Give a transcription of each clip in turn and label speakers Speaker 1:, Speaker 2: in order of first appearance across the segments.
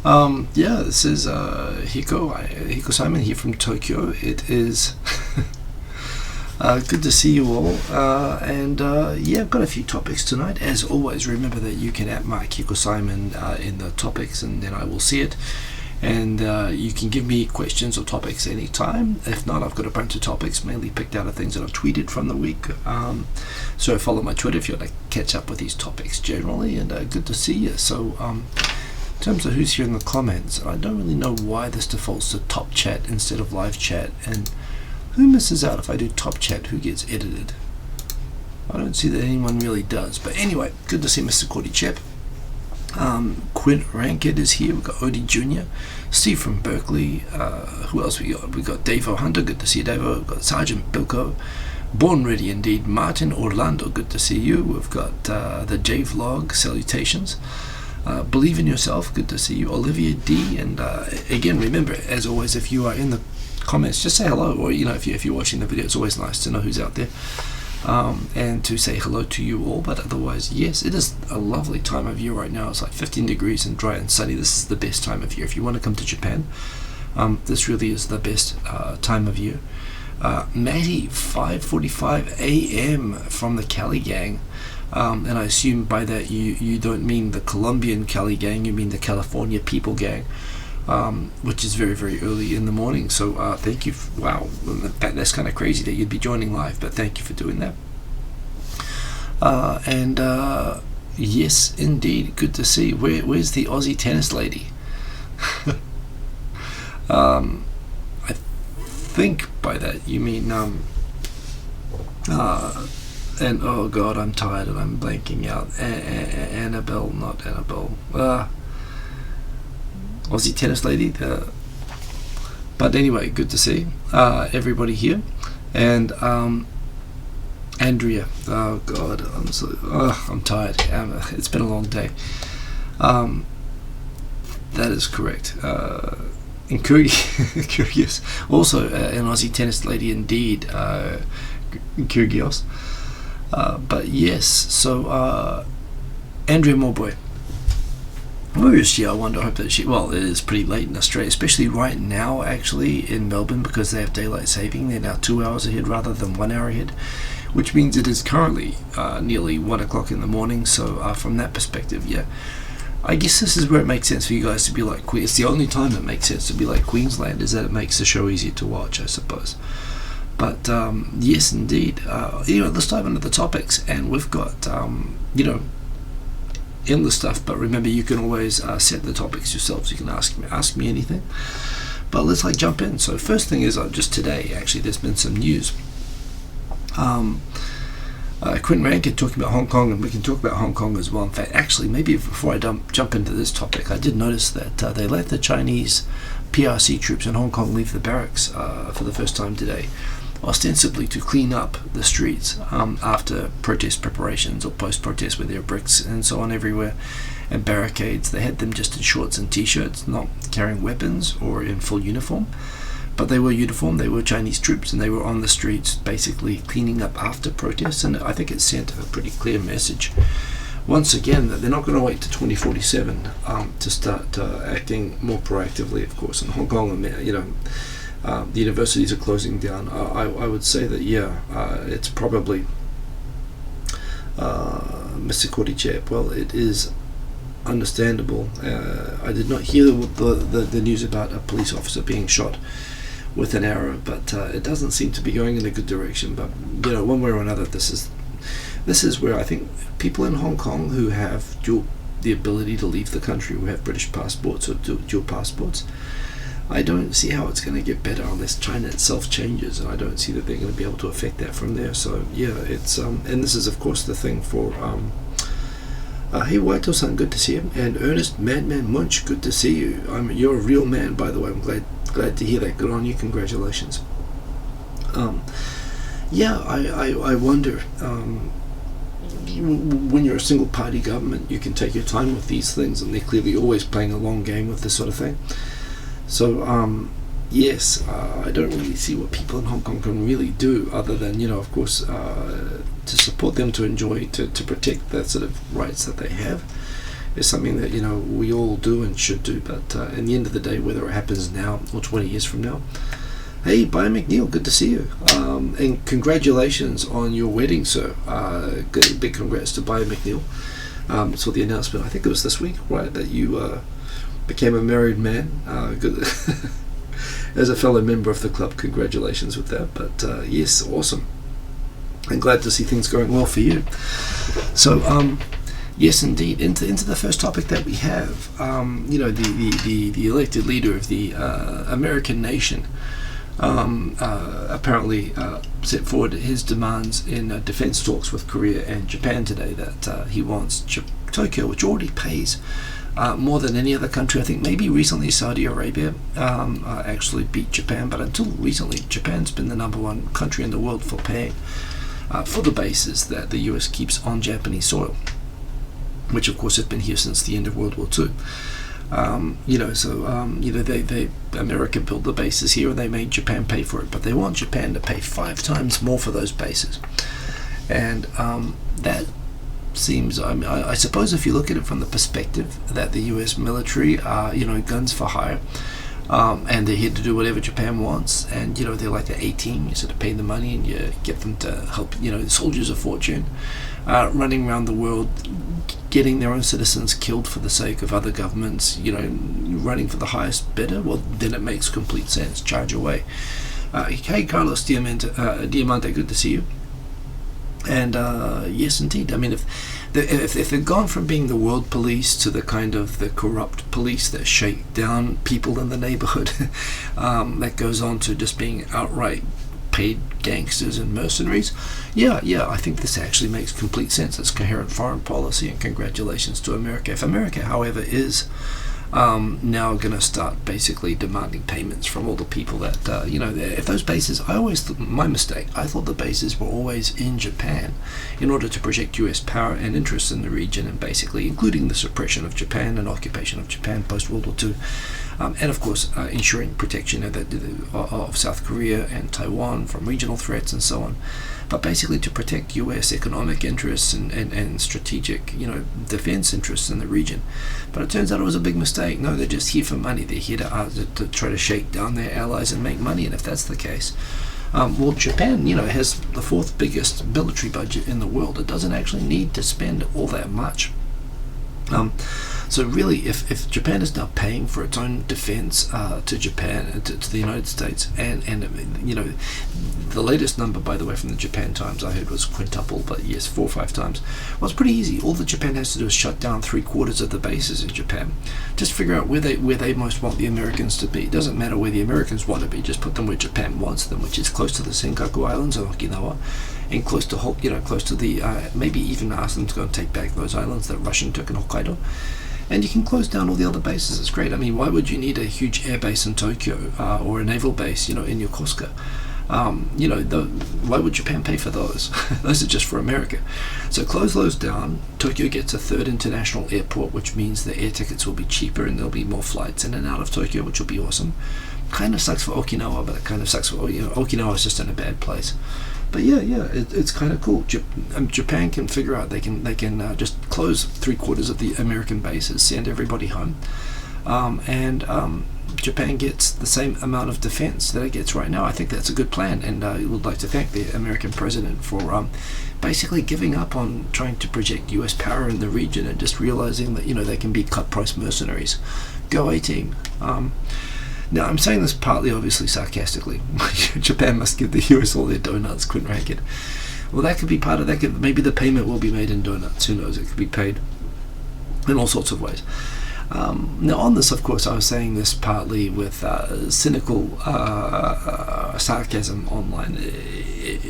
Speaker 1: Yeah, this is Hiko Simon here from Tokyo. It is good to see you all. Yeah, I've got a few topics tonight. As always, remember that you can @mark Hiko Simon in the topics, and then I will see it. And you can give me questions or topics anytime. If not, I've got a bunch of topics mainly picked out of things that I've tweeted from the week. So follow my Twitter if you want to catch up with these topics generally. And good to see you. So in terms of who's here in the comments, I don't really know why this defaults to top chat instead of live chat. And who misses out if I do top chat? Who gets edited? I don't see that anyone really does. But anyway, good to see Mr. Cordy Chep. Quint Ranked is here. We've got Odie Jr., Steve from Berkeley. Who else we got? We got Davo Hunter. Good to see you, Davo. We've got Sergeant Bilko. Born Ready Indeed. Martin Orlando. Good to see you. We've got the J Vlog. Salutations. Believe in Yourself. Good to see you. Olivia D. And again, remember, as always, if you are in the comments, just say hello. Or if you're watching the video, it's always nice to know who's out there. And to say hello to you all. But otherwise, yes, it is a lovely time of year right now. It's like 15 degrees and dry and sunny. This is the best time of year if you want to come to Japan. This really is the best time of year. Matty, 5:45 a.m. from the Cali gang, and I assume by that you don't mean the Colombian Cali gang, you mean the California people gang, which is very, very early in the morning. So thank you. Wow, that's kind of crazy that you'd be joining live, but thank you for doing that. Yes, indeed, good to see. Where's the Aussie tennis lady? I think by that you mean and oh god, I'm tired and I'm blanking out. Annabelle, not Annabelle. Aussie tennis lady. But anyway, good to see everybody here. And Andrea. Oh god, I'm tired. It's been a long day. That is correct. And Kyrgios. Also an Aussie tennis lady indeed. Kyrgios. But yes, so Andrea Morboy. Where is she? I wonder. I hope that she. Well, it is pretty late in Australia, especially right now, actually, in Melbourne, because they have daylight saving. They're now 2 hours ahead rather than 1 hour ahead, which means it is currently nearly 1 o'clock in the morning. So from that perspective, yeah, I guess this is where it makes sense for you guys to be like. It's the only time it makes sense to be like Queensland, is that it makes the show easier to watch, I suppose. But yes, indeed. Let's dive into the topics, and we've got endless stuff, but remember, you can always set the topics yourselves. You can ask me anything, but let's jump in. So first thing is just today, actually, there's been some news. Quentin Rankin talking about Hong Kong, and we can talk about Hong Kong as well. In fact, actually, maybe before I jump into this topic, I did notice that they let the Chinese PRC troops in Hong Kong leave the barracks for the first time today, ostensibly to clean up the streets after protest preparations or post-protest, where there are bricks and so on everywhere and barricades. They had them just in shorts and t-shirts, not carrying weapons or in full uniform, but they were uniformed. They were Chinese troops, and they were on the streets basically cleaning up after protests. And I think it sent a pretty clear message once again that they're not going to wait to 2047 to start acting more proactively, of course. In Hong Kong, the universities are closing down. I would say that, it's probably Mr. Cordy Chap. Well, it is understandable. I did not hear the news about a police officer being shot with an arrow, but it doesn't seem to be going in a good direction. But one way or another, this is where I think people in Hong Kong who have the ability to leave the country, who have British passports or dual passports, I don't see how it's going to get better unless China itself changes, and I don't see that they're going to be able to affect that from there. So yeah, it's and this is of course the thing for hey Waito-san, good to see you, and Ernest Madman Munch, good to see you. You're a real man, by the way. I'm glad to hear that. Good on you. Congratulations. I wonder. When you're a single party government, you can take your time with these things, and they're clearly always playing a long game with this sort of thing. So yes, I don't really see what people in Hong Kong can really do other than, of course, to support them, to enjoy, to protect the sort of rights that they have, is something that we all do and should do. But in the end of the day, whether it happens now or 20 years from now, hey, Brian McNeil, good to see you, and congratulations on your wedding, sir. Big congrats to Brian McNeil. Saw the announcement, I think it was this week, right, that you became a married man. Good. As a fellow member of the club, congratulations with that. But yes, awesome. I'm glad to see things going well for you. So, yes, indeed. Into the first topic that we have, the elected leader of the American nation apparently set forward his demands in defense talks with Korea and Japan today, that he wants Tokyo, which already pays more than any other country. I think maybe recently Saudi Arabia actually beat Japan, but until recently Japan's been the number one country in the world for paying for the bases that the US keeps on Japanese soil, which of course have been here since the end of World War II. America built the bases here and they made Japan pay for it, but they want Japan to pay 5 times more for those bases. And that seems, I suppose if you look at it from the perspective that the US military are, guns for hire, and they're here to do whatever Japan wants, and they're like the A-team. You sort of pay the money and you get them to help, soldiers of fortune, running around the world, getting their own citizens killed for the sake of other governments, running for the highest bidder. Well, then it makes complete sense. Charge away. Hey, Carlos Diamante, good to see you. And yes, indeed. I mean, if they've gone from being the world police to the kind of the corrupt police that shake down people in the neighborhood, that goes on to just being outright paid gangsters and mercenaries, I think this actually makes complete sense. It's coherent foreign policy, and congratulations to America. If America, however, is now going to start basically demanding payments from all the people that, if those bases, my mistake, I thought the bases were always in Japan in order to project US power and interests in the region, and basically including the suppression of Japan and occupation of Japan post-World War II. And of course, ensuring protection of South Korea and Taiwan from regional threats and so on. But basically to protect US economic interests and strategic, defense interests in the region. But it turns out it was a big mistake. No, they're just here for money. They're here to try to shake down their allies and make money. And if that's the case, well, Japan, has the 4th biggest military budget in the world. It doesn't actually need to spend all that much. So really, if Japan is now paying for its own defense to Japan, to the United States, and the latest number, by the way, from the Japan Times I heard was quintuple, but yes, 4 or 5 times. Well, it's pretty easy. All that Japan has to do is shut down 3/4 of the bases in Japan. Just figure out where they most want the Americans to be. It doesn't matter where the Americans want to be. Just put them where Japan wants them, which is close to the Senkaku Islands and Okinawa, and close to the maybe even ask them to go and take back those islands that Russia took in Hokkaido. And you can close down all the other bases. It's great. I mean, why would you need a huge air base in Tokyo or a naval base, in Yokosuka? Why would Japan pay for those? Those are just for America. So close those down. Tokyo gets a 3rd international airport, which means the air tickets will be cheaper and there'll be more flights in and out of Tokyo, which will be awesome. Kind of sucks for Okinawa, but it kind of sucks for Okinawa is just in a bad place. But it's kind of cool. Japan can figure out they can just close 3/4 of the American bases, send everybody home, and Japan gets the same amount of defense that it gets right now. I think that's a good plan, and I would like to thank the American president for basically giving up on trying to project US power in the region and just realizing that they can be cut-price mercenaries. Go A-team. Now, I'm saying this partly, obviously, sarcastically. Japan must give the US all their donuts, Quinn Ragged. Well, that could be part of that. Maybe the payment will be made in donuts. Who knows? It could be paid in all sorts of ways. Now, on this, of course, I was saying this partly with cynical sarcasm online.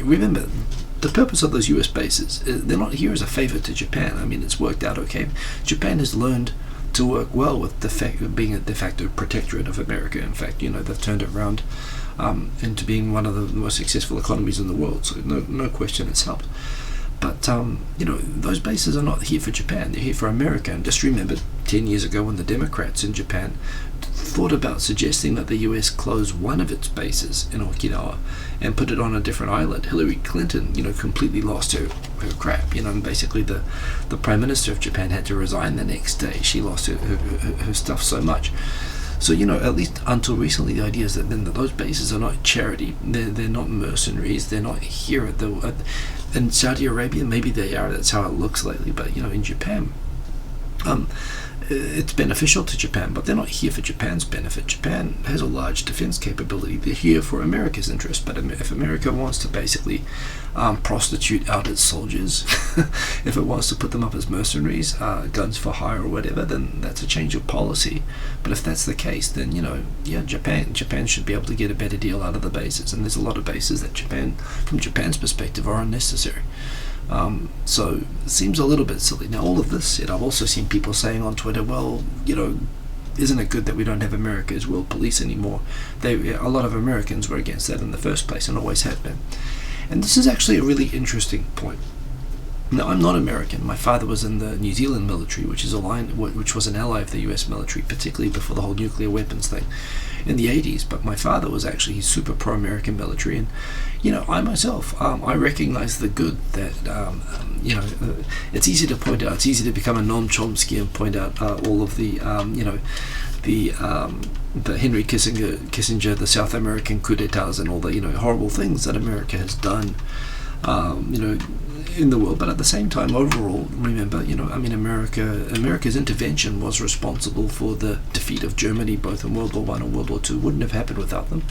Speaker 1: Remember, the purpose of those US bases, they're not here as a favor to Japan. I mean, it's worked out okay. Japan has learned to work well with being a de facto protectorate of America. In fact, they've turned it around into being one of the most successful economies in the world. So no question it's helped. But those bases are not here for Japan. They're here for America. And just remember, 10 years ago, when the Democrats in Japan thought about suggesting that the US close one of its bases in Okinawa and put it on a different island, Hillary Clinton, completely lost her crap. And basically the Prime Minister of Japan had to resign the next day. she lost her stuff so much. So, at least until recently, the idea is that then those bases are not charity. They're not mercenaries. They're not here in Saudi Arabia. Maybe they are. That's how it looks lately. But, in Japan, it's beneficial to Japan, but they're not here for Japan's benefit. Japan has a large defense capability. They're here for America's interest. But if America wants to basically prostitute out its soldiers, if it wants to put them up as mercenaries, guns for hire or whatever, then that's a change of policy. But if that's the case, then Japan should be able to get a better deal out of the bases. And there's a lot of bases that from Japan's perspective, are unnecessary. So it seems a little bit silly. Now, all of this said, I've also seen people saying on Twitter, well, isn't it good that we don't have America as world police anymore? A lot of Americans were against that in the first place and always have been. And this is actually a really interesting point. Now, I'm not American. My father was in the New Zealand military, which was an ally of the US military, particularly before the whole nuclear weapons thing in the 80s. But my father was actually super pro-American military. And, I myself, I recognize the good that, it's easy to point out. It's easy to become a Noam Chomsky and point out all of the Henry Kissinger, the South American coup d'etats, and all the horrible things that America has done, in the world. But at the same time, overall, remember, America's intervention was responsible for the defeat of Germany, both in World War I and World War II. Wouldn't have happened without them.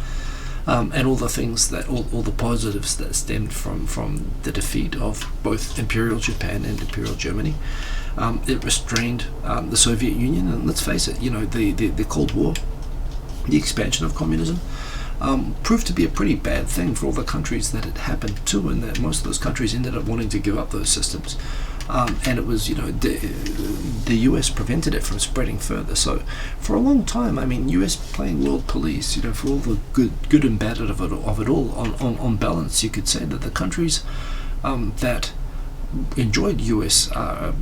Speaker 1: And all the things all the positives that stemmed from the defeat of both Imperial Japan and Imperial Germany. It restrained the Soviet Union, and let's face it, the Cold War, the expansion of communism, proved to be a pretty bad thing for all the countries that it happened to, and that most of those countries ended up wanting to give up those systems. And it was, the US prevented it from spreading further. So for a long time, US playing world police, for all the good and bad of it all, on balance, you could say that the countries that enjoyed US,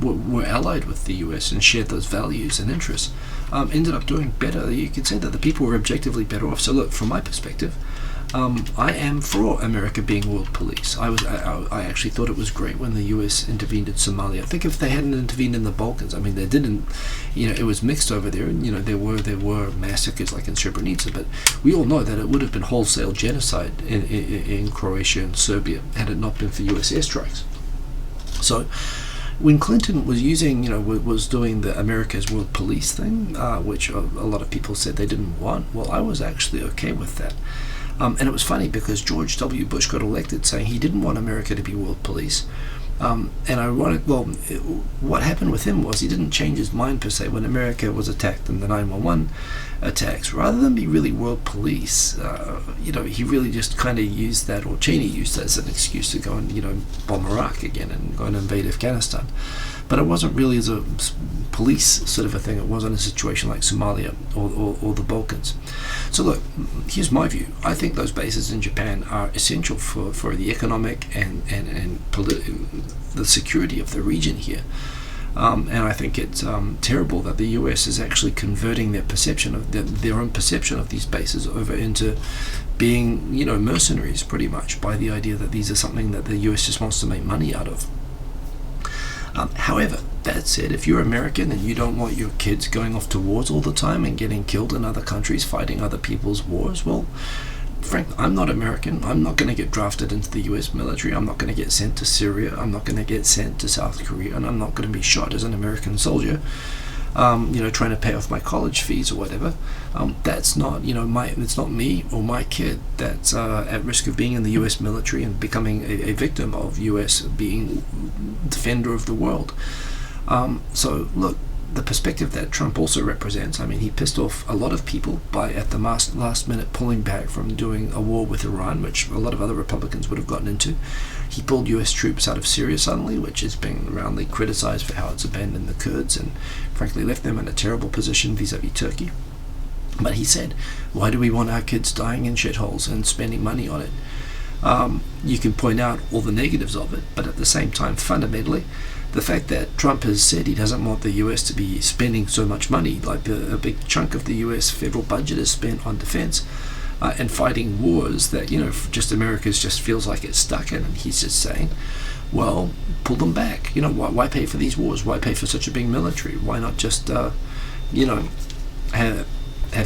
Speaker 1: were allied with the US and shared those values and interests, ended up doing better. You could say that the people were objectively better off. So look, from my perspective, I am for America being world police. I actually thought it was great when the US intervened in Somalia. I think if they hadn't intervened in the Balkans, they didn't, it was mixed over there, and there were massacres like in Srebrenica, but we all know that it would have been wholesale genocide in Croatia and Serbia had it not been for US airstrikes. So when Clinton was was doing the America's World Police thing, which a lot of people said they didn't want, well, I was actually okay with that. And it was funny because George W. Bush got elected saying he didn't want America to be world police. And ironic, what happened with him was he didn't change his mind per se when America was attacked in the 9/11 attacks. Rather than be really world police, he really just kind of used that, or Cheney used that as an excuse to go and, bomb Iraq again and go and invade Afghanistan. But it wasn't really as a police sort of a thing. It wasn't a situation like Somalia or the Balkans. So look, here's my view. I think those bases in Japan are essential for the economic and the security of the region here. And I think it's terrible that the US is actually converting their perception of their own perception of these bases over into being, mercenaries pretty much, by the idea that these are something that the US just wants to make money out of. However, that said, if you're American and you don't want your kids going off to wars all the time and getting killed in other countries fighting other people's wars, well, frankly, I'm not American. I'm not going to get drafted into the US military. I'm not going to get sent to Syria. I'm not going to get sent to South Korea, and I'm not going to be shot as an American soldier, trying to pay off my college fees or whatever. That's not, it's not me or my kid that's at risk of being in the US military and becoming a victim of US being defender of the world. So look, the perspective that Trump also represents, he pissed off a lot of people by at the last minute pulling back from doing a war with Iran, which a lot of other Republicans would have gotten into. He pulled US troops out of Syria suddenly, which is being roundly criticized for how it's abandoned the Kurds and frankly left them in a terrible position vis-a-vis Turkey. But he said, why do we want our kids dying in shitholes and spending money on it? You can point out all the negatives of it, but at the same time, fundamentally, the fact that Trump has said he doesn't want the US to be spending so much money, like a big chunk of the US federal budget is spent on defense and fighting wars that, just America just feels like it's stuck in, and he's just saying, well, pull them back. Why pay for these wars? Why pay for such a big military? Why not just, have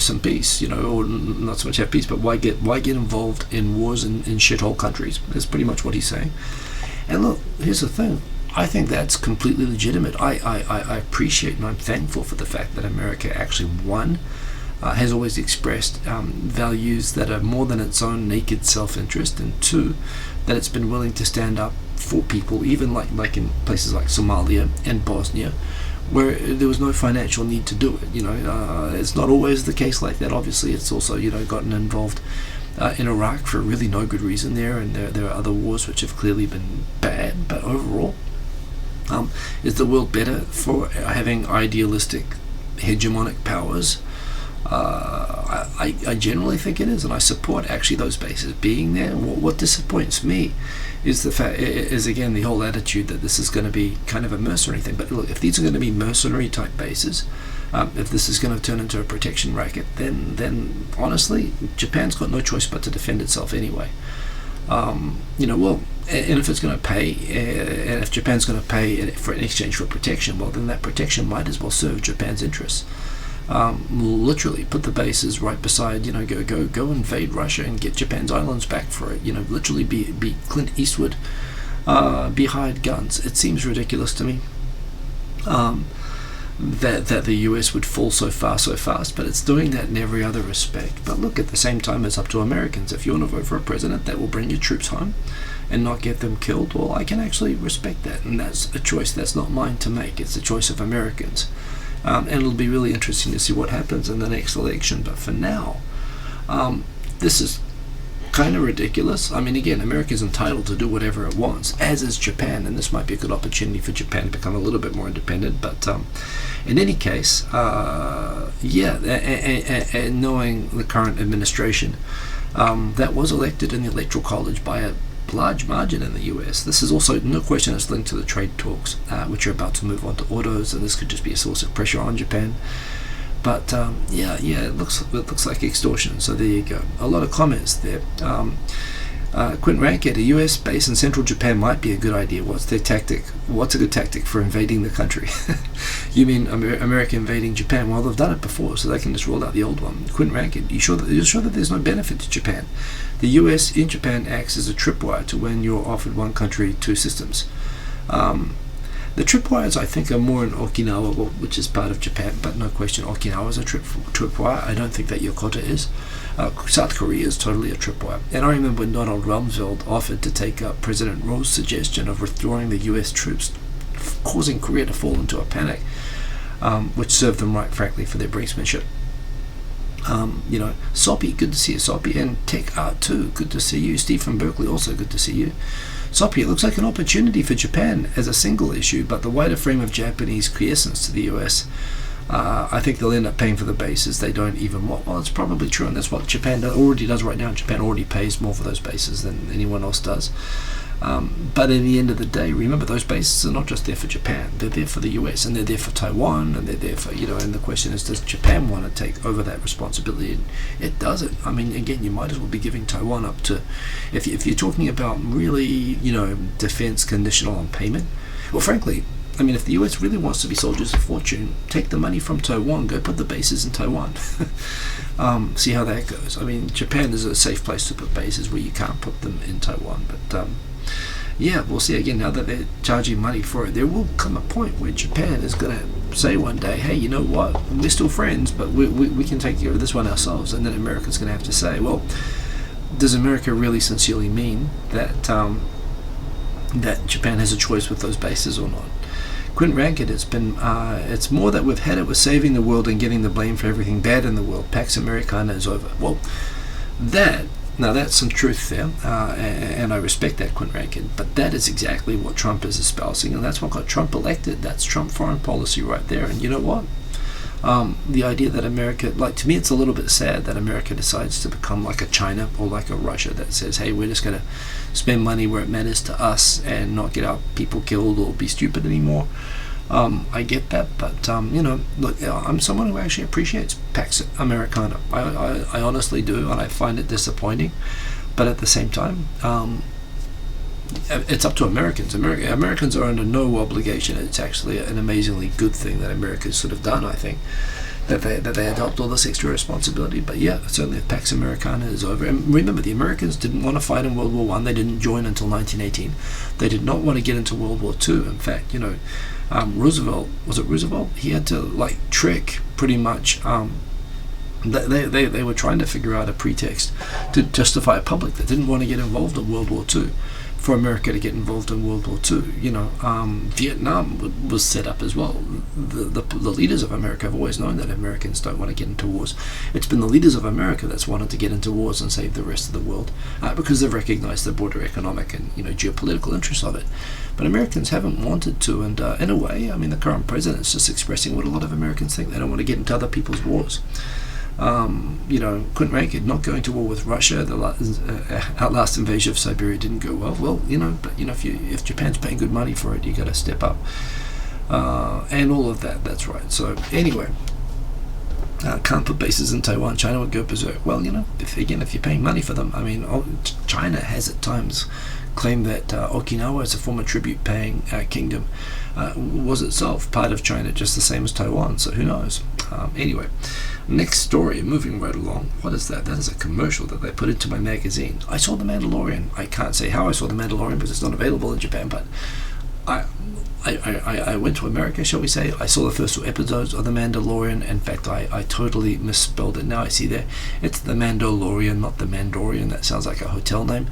Speaker 1: some peace, or not so much have peace, but why get involved in wars in shithole countries? That's pretty much what he's saying. And look, here's the thing. I think that's completely legitimate. I appreciate and I'm thankful for the fact that America actually, one, has always expressed values that are more than its own naked self-interest, and two, that it's been willing to stand up for people, even like in places like Somalia and Bosnia, where there was no financial need to do it. It's not always the case like that. Obviously, it's also gotten involved in Iraq for really no good reason there, and there are other wars which have clearly been bad. But overall, is the world better for having idealistic, hegemonic powers? I generally think it is, and I support actually those bases being there. What disappoints me is again the whole attitude that this is going to be kind of a mercenary thing. But look, if these are going to be mercenary type bases, if this is going to turn into a protection racket, then honestly, Japan's got no choice but to defend itself anyway. And if it's going to pay, and if Japan's going to pay for in exchange for protection, well, then that protection might as well serve Japan's interests. Literally put the bases right beside, go invade Russia and get Japan's islands back for it. Literally be Clint Eastwood, be hired guns. It seems ridiculous to me that the US would fall so fast, but it's doing that in every other respect. But look, at the same time, it's up to Americans. If you want to vote for a president that will bring your troops home and not get them killed, well, I can actually respect that, and that's a choice that's not mine to make. It's a choice of Americans. And it'll be really interesting to see what happens in the next election. But for now, this is kind of ridiculous. I mean, again, America is entitled to do whatever it wants, as is Japan, and this might be a good opportunity for Japan to become a little bit more independent. But in any case, and knowing the current administration that was elected in the Electoral College by a large margin in the US. This is also, no question, it's linked to the trade talks, which are about to move on to autos, and this could just be a source of pressure on Japan. But it looks like extortion. So there you go. A lot of comments there. Quint Rankett, a US base in central Japan might be a good idea. What's their tactic? What's a good tactic for invading the country? You mean America invading Japan? Well, they've done it before, so they can just roll out the old one. Quint Rankett, you're sure that there's no benefit to Japan? The US in Japan acts as a tripwire to when you're offered one country, two systems. The tripwires, I think, are more in Okinawa, which is part of Japan, but no question Okinawa is a tripwire. I don't think that Yokota is. South Korea is totally a tripwire. And I remember when Donald Rumsfeld offered to take up President Roh's suggestion of withdrawing the US troops, causing Korea to fall into a panic, which served them right, frankly, for their brinksmanship. Soppy, good to see you, Soppy, and Tech Art 2, good to see you. Steve from Berkeley, also good to see you. Soppy, it looks like an opportunity for Japan as a single issue, but the wider frame of Japanese quiescence to the US, I think they'll end up paying for the bases they don't even want. Well, it's probably true, and that's what Japan already does right now. Japan already pays more for those bases than anyone else does. But in the end of the day, remember, those bases are not just there for Japan. They're there for the US, and they're there for Taiwan, and they're there for, and the question is, does Japan want to take over that responsibility? And it doesn't. I mean, again, you might as well be giving Taiwan up to, if you're talking about really, defense conditional on payment, well, frankly, I mean, if the US really wants to be soldiers of fortune, take the money from Taiwan, go put the bases in Taiwan. See how that goes. I mean, Japan is a safe place to put bases where you can't put them in Taiwan, but we'll see. Again, now that they're charging money for it, there will come a point where Japan is going to say one day, hey, you know what, we're still friends, but we can take care of this one ourselves. And then America's going to have to say, well, does America really sincerely mean that that Japan has a choice with those bases or not? Quint Rankett, it's more that we've had it with saving the world and getting the blame for everything bad in the world. Pax Americana is over. Well, that's some truth there, and I respect that, Quint Rankett, but that is exactly what Trump is espousing, and that's what got Trump elected. That's Trump foreign policy right there. And you know what? The idea that America, like, to me it's a little bit sad that America decides to become like a China or like a Russia that says, hey, we're just going to spend money where it matters to us and not get our people killed or be stupid anymore. I get that, but look, I'm someone who actually appreciates Pax Americana. I honestly do, and I find it disappointing, but at the same time, it's up to Americans. Americans are under no obligation. It's actually an amazingly good thing that America's sort of done, I think, that they adopt all this extra responsibility. But yeah, certainly if Pax Americana is over. And remember, the Americans didn't want to fight in World War One. They didn't join until 1918. They did not want to get into World War Two. In fact, Roosevelt, was it Roosevelt? He had to trick pretty much. They were trying to figure out a pretext to justify a public that didn't want to get involved in World War Two, for America to get involved in World War II. Vietnam was set up as well. The leaders of America have always known that Americans don't want to get into wars. It's been the leaders of America that's wanted to get into wars and save the rest of the world, because they've recognized the broader economic and geopolitical interests of it. But Americans haven't wanted to, and in a way, the current president is just expressing what a lot of Americans think. They don't want to get into other people's wars. Couldn't rank it. Not going to war with Russia. Our last invasion of Siberia didn't go well. Well, but if Japan's paying good money for it, you got to step up, and all of that. That's right. So anyway, can't put bases in Taiwan. China would go berserk. Well, if you're paying money for them, China has at times claimed that Okinawa, as a former tribute-paying kingdom, was itself part of China, just the same as Taiwan. So who knows? Anyway. Next story, moving right along. What is that? That is a commercial that they put into my magazine. I saw The Mandalorian. I can't say how I saw The Mandalorian because it's not available in Japan, but I went to America, shall we say. I saw the first 2 episodes of The Mandalorian. In fact, I totally misspelled it. Now I see there. It's The Mandalorian, not The Mandorian. That sounds like a hotel name.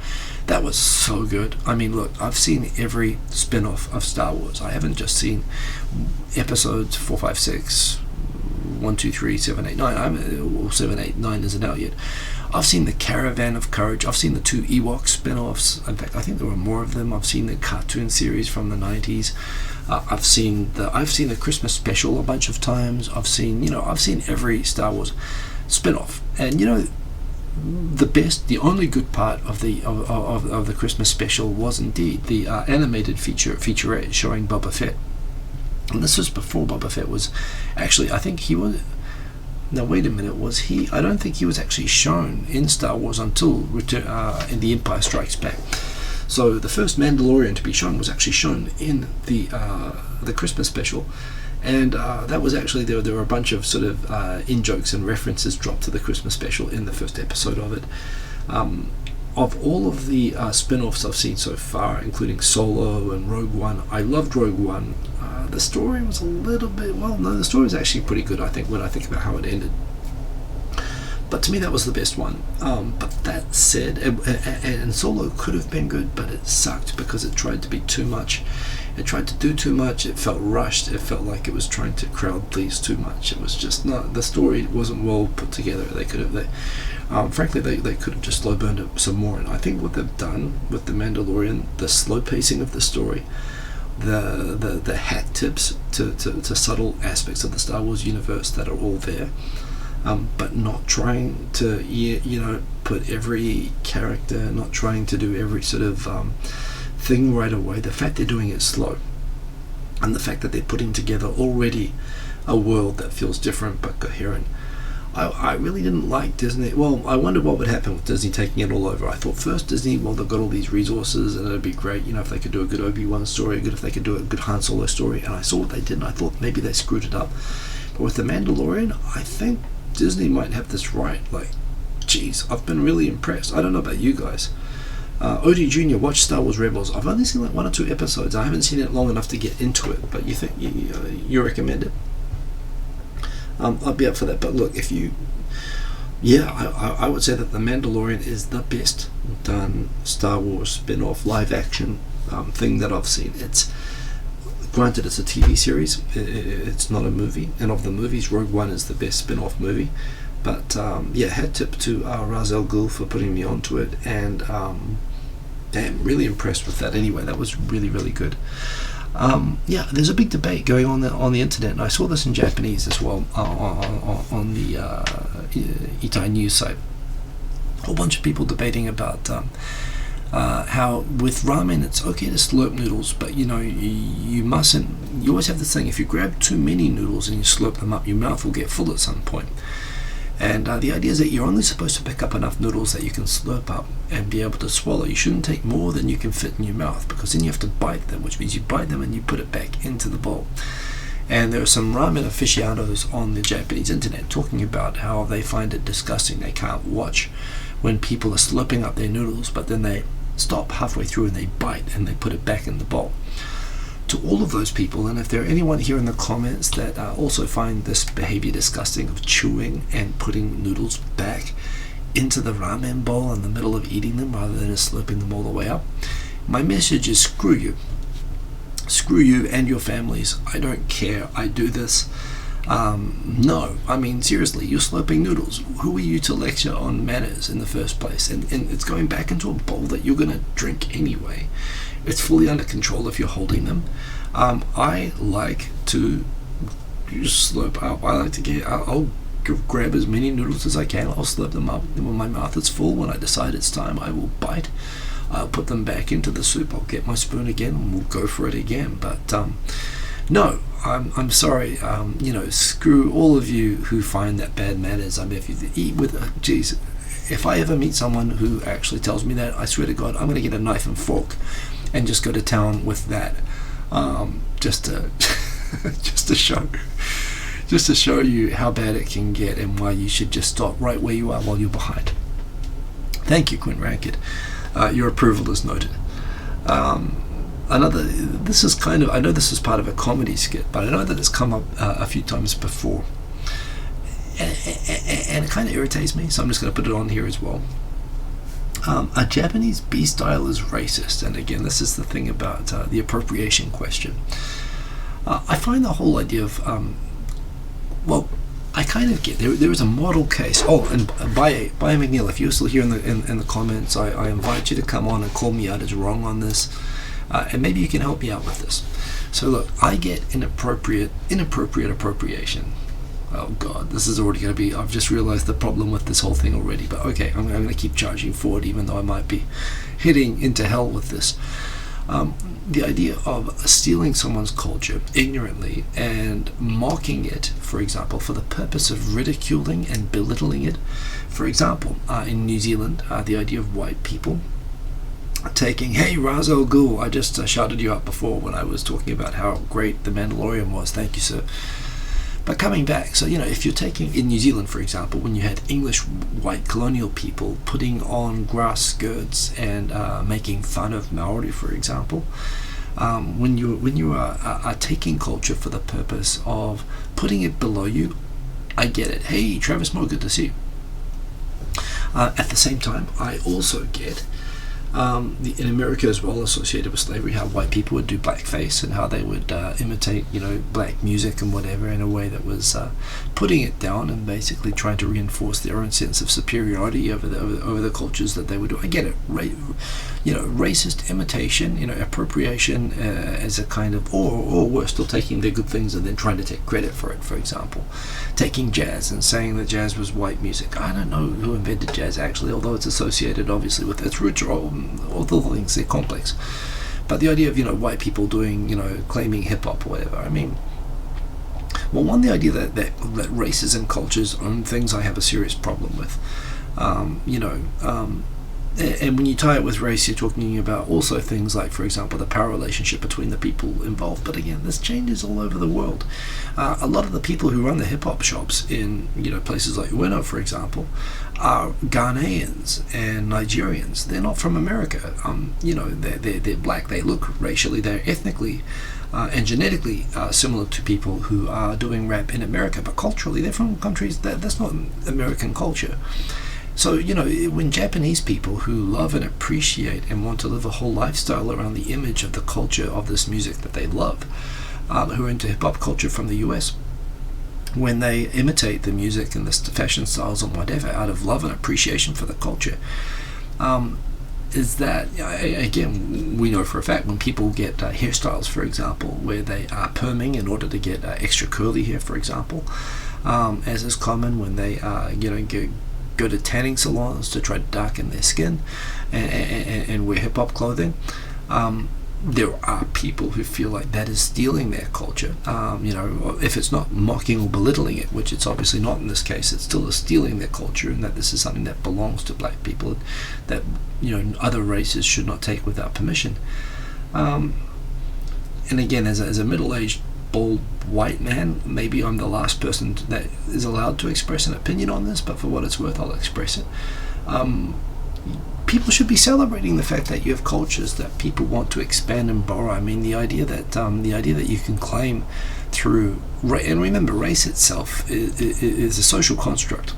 Speaker 1: That was so good. Look, I've seen every spin-off of Star Wars. I haven't just seen episodes 4, 5, 6... 1, 2, 3, 7, 8, 9. 7, 8, 9 isn't out yet. I've seen the Caravan of Courage. I've seen the 2 Ewok spin-offs. In fact, I think there were more of them. I've seen the cartoon series from the 90s. I've seen the Christmas special a bunch of times. I've seen every Star Wars spin-off. And the only good part of the Christmas special was indeed the animated featurette showing Boba Fett. And this was before Boba Fett was actually, I think he was, now wait a minute, was he, I don't think he was actually shown in Star Wars until in The Empire Strikes Back. So the first Mandalorian to be shown was actually shown in the Christmas special, and that was actually, there were a bunch of sort of in-jokes and references dropped to the Christmas special in the first episode of it. Of all of the spin-offs I've seen so far, including Solo and Rogue One, I loved Rogue One. The story was a little bit, the story was actually pretty good, I think, when I think about how it ended. But to me, that was the best one. But that said, and Solo could have been good, but it sucked because it tried to be too much. It tried to do too much. It felt rushed. It felt like it was trying to crowd please too much. It was just not, the story wasn't well put together. Frankly, they could have just slow burned it some more. And I think what they've done with The Mandalorian, the slow pacing of the story, the hat tips to subtle aspects of the Star Wars universe that are all there, but not trying to put every character, not trying to do every sort of thing right away. The fact they're doing it slow, and the fact that they're putting together already a world that feels different but coherent. I really didn't like Disney. Well, I wondered what would happen with Disney taking it all over. I thought first Disney, they've got all these resources and it'd be great, if they could do a good Obi-Wan story, if they could do a good Han Solo story, and I saw what they did and I thought maybe they screwed it up. But with The Mandalorian, I think Disney might have this right. Geez, I've been really impressed. I don't know about you guys. OD Jr. watched Star Wars Rebels. I've only seen 1 or 2 episodes. I haven't seen it long enough to get into it, but you think you recommend it? I'll be up for that. But look, I would say that The Mandalorian is the best done Star Wars spin-off live action thing that I've seen. Granted, it's a TV series, it's not a movie, and of the movies, Rogue One is the best spin-off movie. But hat tip to Ra's al Ghul for putting me onto it, and I'm really impressed with that. Anyway, that was really, really good. Yeah, there's a big debate going on the internet, and I saw this in Japanese as well on the Itai news site. A whole bunch of people debating about how with ramen it's okay to slurp noodles, but you mustn't. You always have this thing: if you grab too many noodles and you slurp them up, your mouth will get full at some point. And the idea is that you're only supposed to pick up enough noodles that you can slurp up and be able to swallow. You shouldn't take more than you can fit in your mouth, because then you have to bite them, which means you bite them and you put it back into the bowl. And there are some ramen aficionados on the Japanese internet talking about how they find it disgusting. They can't watch when people are slurping up their noodles, but then they stop halfway through and they bite and they put it back in the bowl. To all of those people, and if there are anyone here in the comments that also find this behavior disgusting of chewing and putting noodles back into the ramen bowl in the middle of eating them rather than slurping them all the way up, my message is screw you. Screw you and your families. I don't care. I do this. No, I mean seriously, you're slurping noodles. Who are you to lecture on manners in the first place? And it's going back into a bowl that you're going to drink anyway. It's fully under control if you're holding them. I like to slurp up. I like to I'll grab as many noodles as I can. I'll slurp them up. And when my mouth is full, when I decide it's time, I will bite. I'll put them back into the soup. I'll get my spoon again and we'll go for it again. But no, I'm sorry. Screw all of you who find that bad manners. I mean, if you eat with if I ever meet someone who actually tells me that, I swear to God, I'm going to get a knife and fork and just go to town with that, just to show you how bad it can get and why you should just stop right where you are while you're behind. Thank you, Quinn Rankid. Your approval is noted. This is kind of, I know this is part of a comedy skit, but I know that it's come up a few times before, and it kind of irritates me, so I'm just going to put it on here as well. A Japanese B-style is racist, and again, this is the thing about the appropriation question. I find the whole idea of, I kind of get there is a model case. Oh, and by McNeil, if you're still here in the comments, I invite you to come on and call me out as wrong on this, and maybe you can help me out with this. So look, I get inappropriate appropriation. Oh God, this is already going to be, I've just realized the problem with this whole thing already, but okay, I'm going to keep charging forward even though I might be heading into hell with this. The idea of stealing someone's culture ignorantly and mocking it, for example, for the purpose of ridiculing and belittling it. For example, in New Zealand, the idea of white people taking, hey, Ra's al Ghul, I just shouted you up before when I was talking about how great The Mandalorian was, thank you, sir. But coming back, so if you're taking, in New Zealand for example, when you had English white colonial people putting on grass skirts and making fun of Maori, for example, when you are taking culture for the purpose of putting it below you, I get it. Hey, Travis Moore, good to see you. At the same time, I also get in America as well, associated with slavery, how white people would do blackface and how they would imitate, black music and whatever in a way that was putting it down and basically trying to reinforce their own sense of superiority over the cultures that they would do. I get it, racist imitation, appropriation as a kind of, or worse, still taking their good things and then trying to take credit for it. For example, taking jazz and saying that jazz was white music. I don't know who invented jazz actually, although it's associated obviously with its roots or all the things, they're complex. But the idea of white people doing, claiming hip hop or whatever. I mean, well, one, the idea that races and cultures own things, I have a serious problem with. And when you tie it with race, you're talking about also things like, for example, the power relationship between the people involved. But again, this changes all over the world. A lot of the people who run the hip-hop shops in places like Ueno, for example, are Ghanaians and Nigerians. They're not from America. They're black. They look racially, they're ethnically and genetically similar to people who are doing rap in America. But culturally, they're from countries that's not American culture. So, when Japanese people who love and appreciate and want to live a whole lifestyle around the image of the culture of this music that they love, who are into hip-hop culture from the US, when they imitate the music and the fashion styles and whatever out of love and appreciation for the culture, is that, again, we know for a fact when people get hairstyles, for example, where they are perming in order to get extra curly hair, for example, as is common when they go to tanning salons to try to darken their skin and wear hip-hop clothing. There are people who feel like that is stealing their culture. If it's not mocking or belittling it, which it's obviously not in this case, it's still stealing their culture, and that this is something that belongs to black people, that other races should not take without permission. And again, as a middle-aged, bald white man, maybe I'm the last person that is allowed to express an opinion on this, but for what it's worth, I'll express it. People should be celebrating the fact that you have cultures that people want to expand and borrow. I mean, the idea that you can claim through, and remember, race itself is a social construct.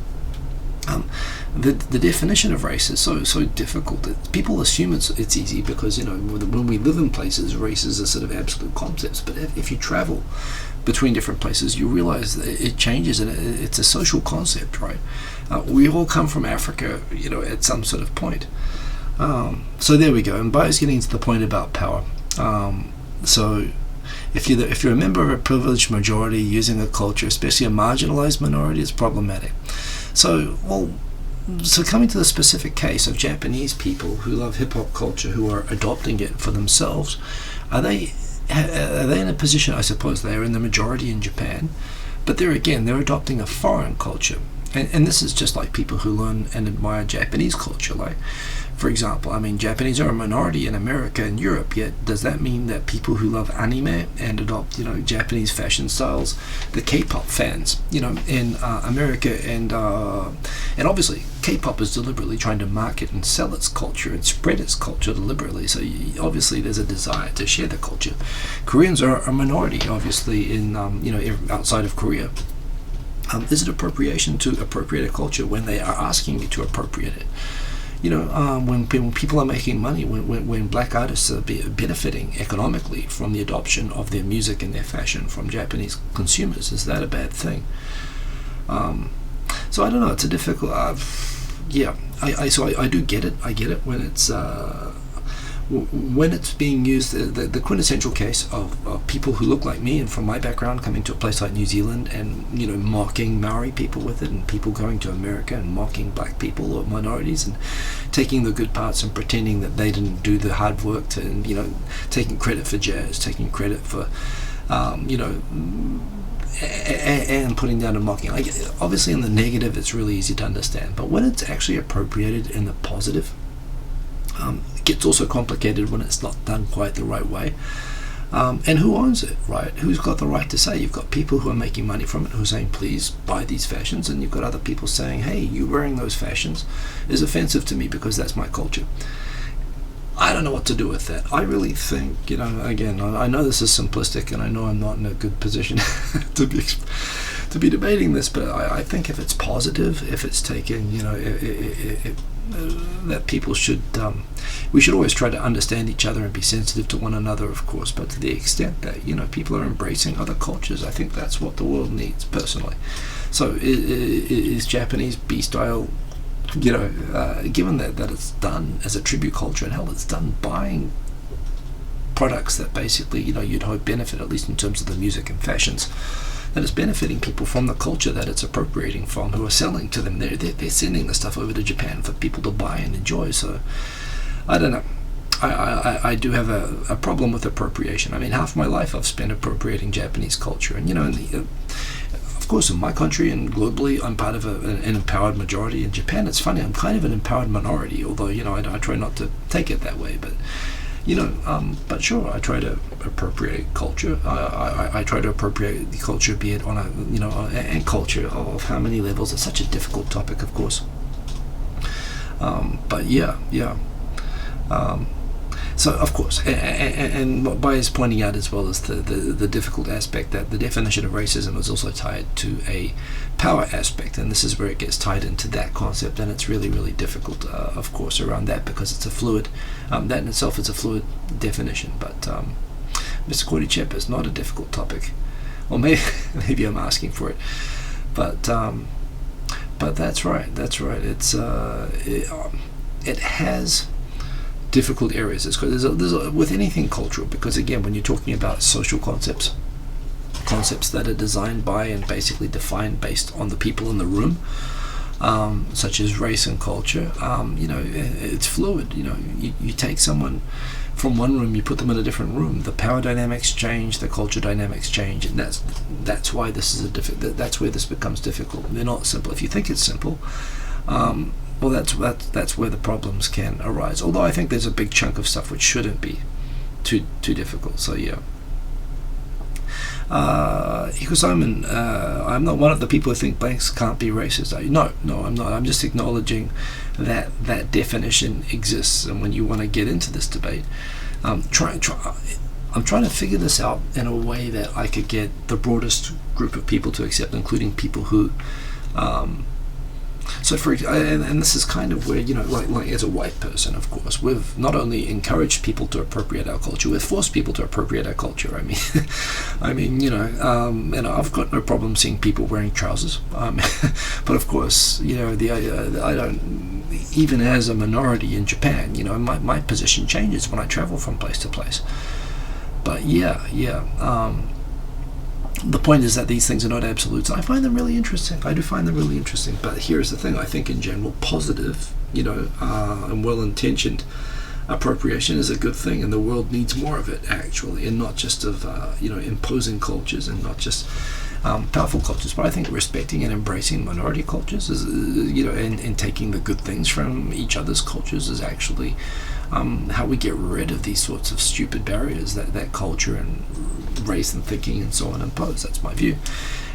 Speaker 1: The definition of race is so difficult. People assume it's easy because when we live in places, races are sort of absolute concepts. But if you travel between different places, you realize that it changes, and it's a social concept, right? We all come from Africa, at some sort of point. So there we go. And Bo's getting to the point about power. So if you're a member of a privileged majority using a culture, especially a marginalized minority, it's problematic. So coming to the specific case of Japanese people who love hip-hop culture, who are adopting it for themselves, are they in a position? I suppose they are in the majority in Japan, but they're adopting a foreign culture. And this is just like people who learn and admire Japanese culture. Like, for example, I mean, Japanese are a minority in America and Europe, yet does that mean that people who love anime and adopt, Japanese fashion styles, the K-pop fans, in America, and obviously K-pop is deliberately trying to market and sell its culture and spread its culture deliberately, so obviously there's a desire to share the culture. Koreans are a minority, obviously, in, outside of Korea. Is it appropriation to appropriate a culture when they are asking you to appropriate it? When people are making money, when black artists are benefiting economically from the adoption of their music and their fashion from Japanese consumers, is that a bad thing? So I don't know. It's a difficult. I do get it. I get it when it's being used. The quintessential case of people who look like me and from my background coming to a place like New Zealand and mocking Maori people with it, and people going to America and mocking black people or minorities and taking the good parts and pretending that they didn't do the hard work and taking credit for jazz, taking credit for and putting down and mocking. Like, obviously in the negative it's really easy to understand, but when it's actually appropriated in the positive, it gets also complicated when it's not done quite the right way. And who owns it, right? Who's got the right to say? You've got people who are making money from it who are saying, please buy these fashions, and you've got other people saying, hey, you wearing those fashions is offensive to me because that's my culture. I don't know what to do with that. I really think, again, I know this is simplistic, and I know I'm not in a good position to be debating this, but I think if it's positive, if it's taken, that people should, we should always try to understand each other and be sensitive to one another, of course, but to the extent that, people are embracing other cultures, I think that's what the world needs, personally. So is Japanese B-style, given that it's done as a tribute culture, and hell, it's done buying products that basically, you'd hope benefit, at least in terms of the music and fashions, that it's benefiting people from the culture that it's appropriating from, who are selling to them. They're sending the stuff over to Japan for people to buy and enjoy. So I don't know. I do have a problem with appropriation. I mean, half my life I've spent appropriating Japanese culture, and of course, in my country and globally, I'm part of an empowered majority. In Japan, it's funny, I'm kind of an empowered minority, although I try not to take it that way. But but sure, I try to appropriate culture. I try to appropriate the culture, be it on a and culture of how many levels. It's such a difficult topic, of course. But yeah. So of course, and what Bai is pointing out as well is the difficult aspect that the definition of racism is also tied to a power aspect, and this is where it gets tied into that concept, and it's really, really difficult, of course, around that, because it's a fluid, that in itself is a fluid definition. But Mr. Kordychev is not a difficult topic, or maybe I'm asking for it, but that's right. It's it has difficult areas. With anything cultural, because again, when you're talking about social concepts that are designed by and basically defined based on the people in the room, such as race and culture, it's fluid. You take someone from one room, you put them in a different room, the power dynamics change, the culture dynamics change, and that's why this is that's where this becomes difficult. They're not simple. If you think it's simple, well, that's where the problems can arise. Although I think there's a big chunk of stuff which shouldn't be too difficult. So yeah. Simon, I'm not one of the people who think blanks can't be racist. No, I'm not. I'm just acknowledging that definition exists, and when you want to get into this debate, I'm trying to figure this out in a way that I could get the broadest group of people to accept, including people who so and this is kind of where, like as a white person, of course, we've not only encouraged people to appropriate our culture, we've forced people to appropriate our culture. And I've got no problem seeing people wearing trousers, but of course, I don't, even as a minority in Japan, my position changes when I travel from place to place. But the point is that these things are not absolutes. I find them really interesting. I do find them really interesting. But here's the thing. I think in general, positive, and well-intentioned appropriation is a good thing, and the world needs more of it, actually, and not just of, imposing cultures, and not just powerful cultures. But I think respecting and embracing minority cultures is, and taking the good things from each other's cultures is actually how we get rid of these sorts of stupid barriers that culture and race and thinking and so on impose. That's my view.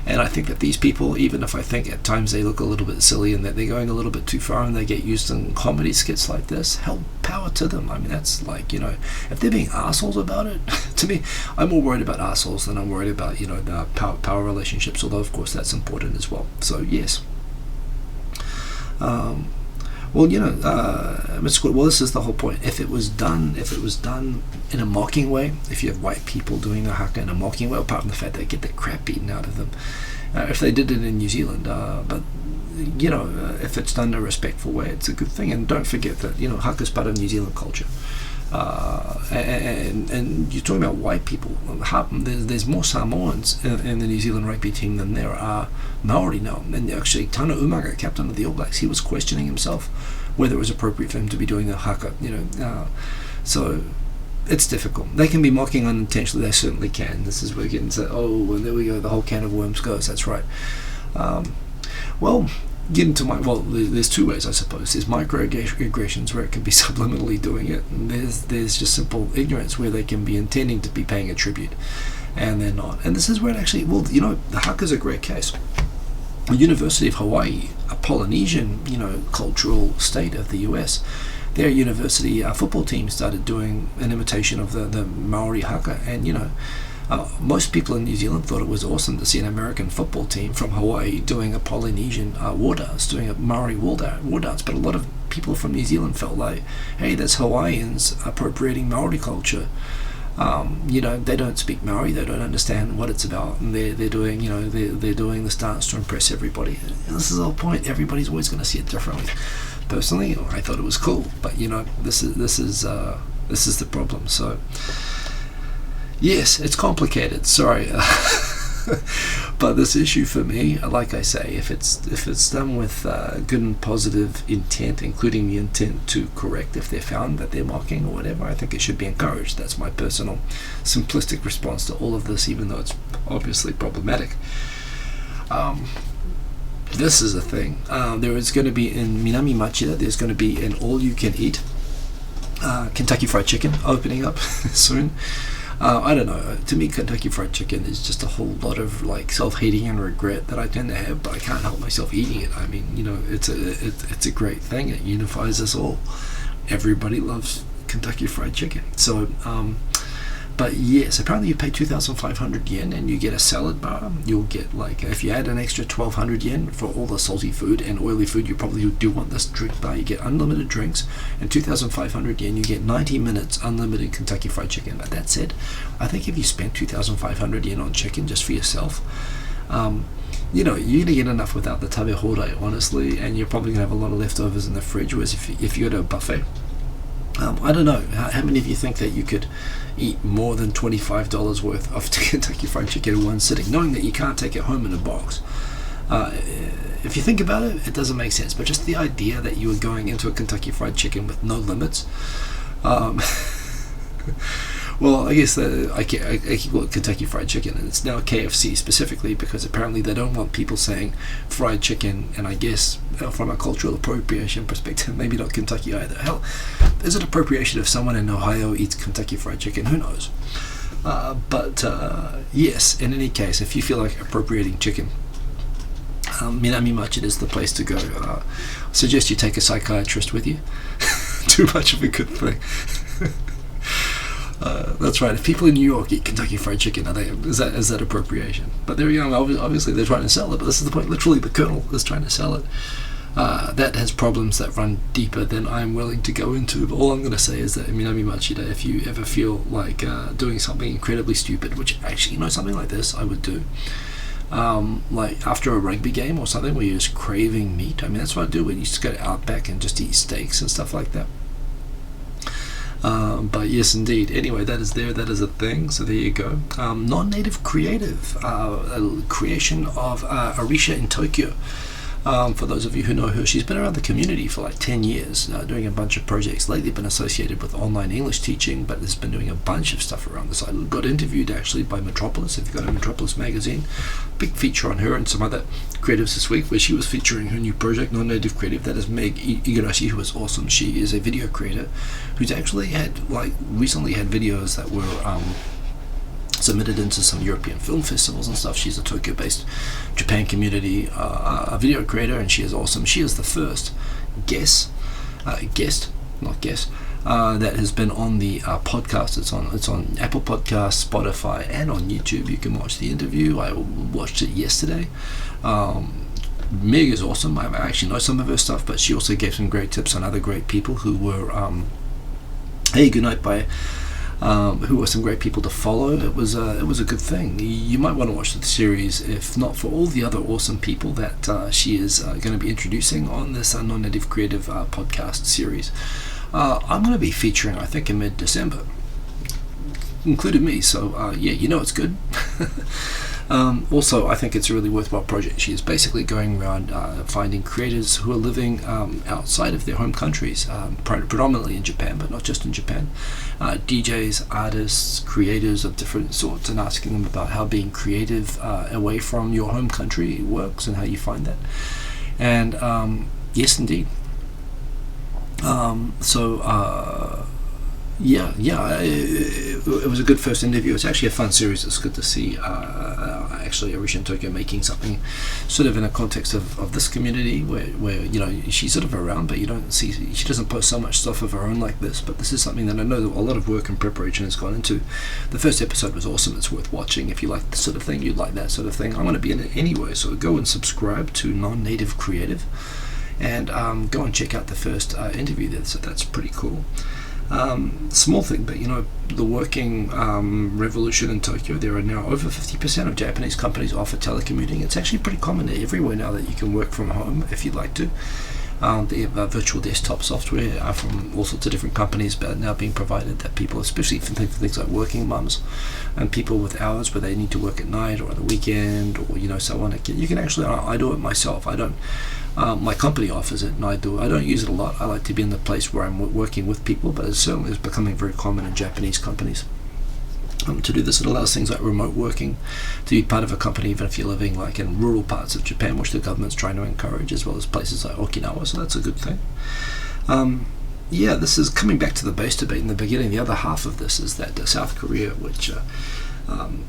Speaker 1: And I think that these people, even if I think at times they look a little bit silly and that they're going a little bit too far and they get used in comedy skits like this, hell, power to them. That's like, if they're being assholes about it, to me, I'm more worried about assholes than I'm worried about, the power relationships, although of course that's important as well. So yes. Mr. Court, this is the whole point. If it was done in a mocking way, if you have white people doing the haka in a mocking way, apart from the fact they get the crap beaten out of them, if they did it in New Zealand, but if it's done in a respectful way, it's a good thing. And don't forget that haka is part of New Zealand culture. And you're talking about white people. There's more Samoans in the New Zealand rugby team than there are Maori now. And actually, Tana Umaga, captain of the All Blacks, he was questioning himself whether it was appropriate for him to be doing the haka. So it's difficult. They can be mocking unintentionally. They certainly can. This is where we get into, and there we go. The whole can of worms goes. That's right. There's two ways, I suppose. There's microaggressions where it can be subliminally doing it, and there's just simple ignorance where they can be intending to be paying a tribute, and they're not. And this is where it actually, the haka is a great case. The University of Hawaii, a Polynesian, cultural state of the US, their university football team started doing an imitation of the Maori haka, and most people in New Zealand thought it was awesome to see an American football team from Hawaii doing a Polynesian war dance, doing a Maori war dance. But a lot of people from New Zealand felt like, hey, there's Hawaiians appropriating Maori culture. They don't speak Maori, they don't understand what it's about, and they're doing this dance to impress everybody. And this is the whole point. Everybody's always going to see it differently. Personally, I thought it was cool, but this is the problem. So. Yes, it's complicated. Sorry, but this issue for me, like I say, if it's done with good and positive intent, including the intent to correct if they're found that they're mocking or whatever, I think it should be encouraged. That's my personal, simplistic response to all of this, even though it's obviously problematic. This is a thing. There is going to be in Minami Machida. There's going to be an all-you-can-eat Kentucky Fried Chicken opening up soon. I don't know. To me, Kentucky Fried Chicken is just a whole lot of self-hating and regret that I tend to have, but I can't help myself eating it. It's a great thing. It unifies us all. Everybody loves Kentucky Fried Chicken. So, but yes, apparently you pay 2,500 yen and you get a salad bar. You'll get if you add an extra 1,200 yen for all the salty food and oily food, you probably do want this drink bar. You get unlimited drinks, and 2,500 yen, you get 90 minutes unlimited Kentucky Fried Chicken. But that said, I think if you spend 2,500 yen on chicken just for yourself, you're going to get enough without the tabe hodai, honestly, and you're probably going to have a lot of leftovers in the fridge. Whereas if you go to a buffet, I don't know, how many of you think that you could eat more than $25 worth of Kentucky Fried Chicken in one sitting, knowing that you can't take it home in a box? If you think about it, it doesn't make sense. But just the idea that you were going into a Kentucky Fried Chicken with no limits, well, I guess I can call it Kentucky Fried Chicken, and it's now KFC specifically because apparently they don't want people saying fried chicken, and I guess from a cultural appropriation perspective, maybe not Kentucky either. Hell, is it appropriation if someone in Ohio eats Kentucky Fried Chicken? Who knows? But yes, in any case, if you feel like appropriating chicken, Minami Machida is the place to go. I suggest you take a psychiatrist with you. Too much of a good thing. That's right. If people in New York eat Kentucky Fried Chicken, is that appropriation? But there you go. Obviously, they're trying to sell it. But this is the point. Literally, the Colonel is trying to sell it. That has problems that run deeper than I'm willing to go into. But all I'm going to say is that Minami Machida, if you ever feel like doing something incredibly stupid, which actually, something like this I would do. Like after a rugby game or something where you're just craving meat. That's what I do when you used to go to Outback and just eat steaks and stuff like that. But yes, indeed. Anyway, that is a thing. So there you go. Non-native creative, a creation of Arisha in Tokyo. For those of you who know her, she's been around the community for like 10 years, doing a bunch of projects. Lately been associated with online English teaching, but has been doing a bunch of stuff around this. I got interviewed actually by Metropolis, if you've got a Metropolis magazine. Big feature on her and some other creatives this week, where she was featuring her new project, Non-Native Creative. That is Meg Igarashi, who is awesome. She is a video creator who's actually recently had videos that were submitted into some European film festivals and stuff. She's a Tokyo-based Japan community a video creator, and she is awesome. She is the first guest that has been on the podcast. It's on Apple Podcasts, Spotify, and on YouTube. You can watch the interview. I watched it yesterday. Meg is awesome. I actually know some of her stuff, but she also gave some great tips on other great people who were Hey Goodnight by who were some great people to follow. It was a good thing. You might want to watch the series, if not for all the other awesome people that she is going to be introducing on this Non-Native Creative podcast series. I'm going to be featuring, I think, in mid-December, including me. So yeah, it's good. Also, I think it's a really worthwhile project. She is basically going around finding creators who are living outside of their home countries, predominantly in Japan, but not just in Japan. DJs, artists, creators of different sorts, and asking them about how being creative away from your home country works and how you find that. And yes, indeed. It was a good first interview. It's actually a fun series. It's good to see actually Arisha in Tokyo making something sort of in a context of this community where she's sort of around, but you don't see, she doesn't post so much stuff of her own like this. But this is something that I know a lot of work and preparation has gone into. The first episode was awesome. It's worth watching. If you like this sort of thing, you'd like that sort of thing. I'm going to be in it anyway, so go and subscribe to Non-Native Creative and go and check out the first interview there. So that's pretty cool. Small thing, but the working revolution in Tokyo, there are now over 50% of Japanese companies offer telecommuting. It's actually pretty common everywhere now that you can work from home if you'd like to. They have virtual desktop software from all sorts of different companies, but now being provided that people, especially for things like working mums and people with hours where they need to work at night or on the weekend or so on, you can actually, I do it myself. I don't. My company offers it, and I don't use it a lot. I like to be in the place where I'm working with people, but it certainly is becoming very common in Japanese companies to do this. It allows things like remote working to be part of a company, even if you're living like in rural parts of Japan, which the government's trying to encourage, as well as places like Okinawa. So that's a good thing. This is coming back to the base debate in the beginning. The other half of this is that South Korea, which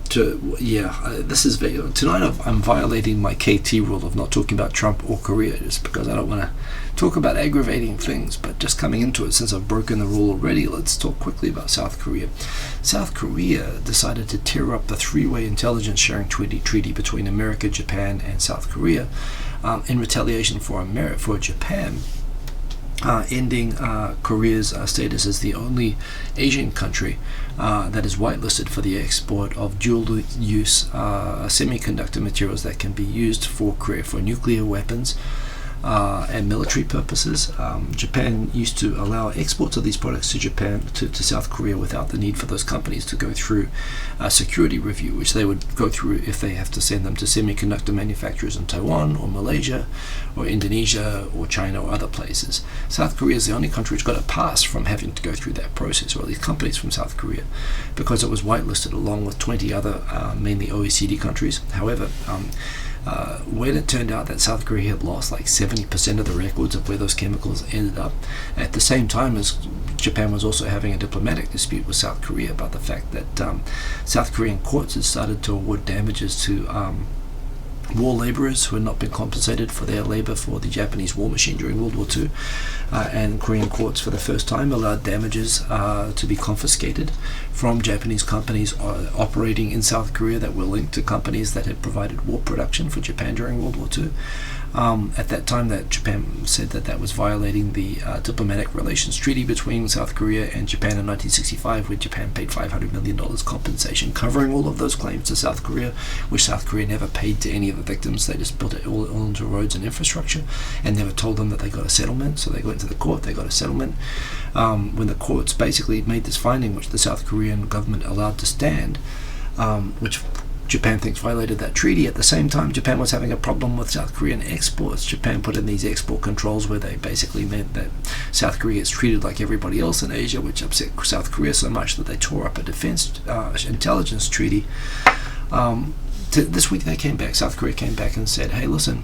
Speaker 1: this is tonight. I'm violating my KT rule of not talking about Trump or Korea, just because I don't want to talk about aggravating things. But just coming into it, since I've broken the rule already, let's talk quickly about South Korea. South Korea decided to tear up the three-way intelligence sharing treaty between America, Japan, and South Korea in retaliation for Japan ending Korea's status as the only Asian country that is whitelisted for the export of dual-use semiconductor materials that can be used for nuclear weapons and military purposes. Japan used to allow exports of these products to Japan, to South Korea, without the need for those companies to go through a security review, which they would go through if they have to send them to semiconductor manufacturers in Taiwan or Malaysia or Indonesia or China or other places. South Korea is the only country which got a pass from having to go through that process, or at least companies from South Korea, because it was whitelisted along with 20 other mainly OECD countries. However, when it turned out that South Korea had lost like 70% of the records of where those chemicals ended up, at the same time as Japan was also having a diplomatic dispute with South Korea about the fact that South Korean courts had started to award damages to war laborers who had not been compensated for their labor for the Japanese war machine during World War II, and Korean courts for the first time allowed damages to be confiscated from Japanese companies operating in South Korea that were linked to companies that had provided war production for Japan during World War II. At that time, that Japan said that was violating the diplomatic relations treaty between South Korea and Japan in 1965, where Japan paid $500 million compensation covering all of those claims to South Korea, which South Korea never paid to any of the victims. They just built it all into roads and infrastructure and never told them that they got a settlement. So they went to the court, they got a settlement. When the courts basically made this finding, which the South Korean government allowed to stand, which Japan thinks violated that treaty. At the same time, Japan was having a problem with South Korean exports. Japan put in these export controls where they basically meant that South Korea is treated like everybody else in Asia, which upset South Korea so much that they tore up a defense intelligence treaty. This week they came back, South Korea came back and said, hey, listen,